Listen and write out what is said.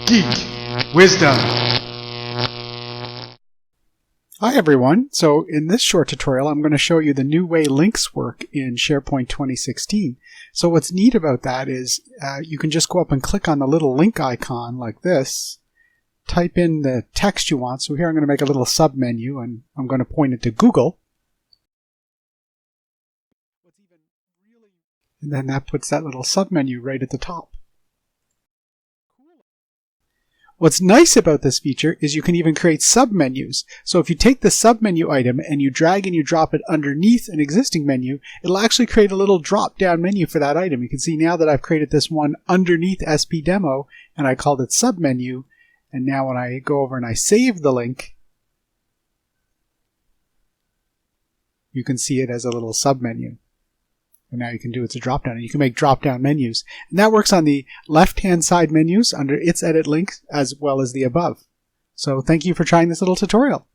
Geek Wisdom. Hi everyone. So in this short tutorial I'm going to show you the new way links work in SharePoint 2016. So what's neat about that is you can just go up and click on the little link icon like this, type in the text you want. So here I'm going to make a little sub-menu and I'm going to point it to Google. And then that puts that little sub-menu right at the top. What's nice about this feature is you can even create submenus. So if you take the submenu item and you drag and you drop it underneath an existing menu, it'll actually create a little drop-down menu for that item. You can see now that I've created this one underneath SP Demo and I called it submenu. And now when I go over and I save the link, you can see it as a little submenu. And now you can do it's a drop-down, and you can make drop-down menus. And that works on the left-hand side menus under its edit links as well as the above. So thank you for trying this little tutorial.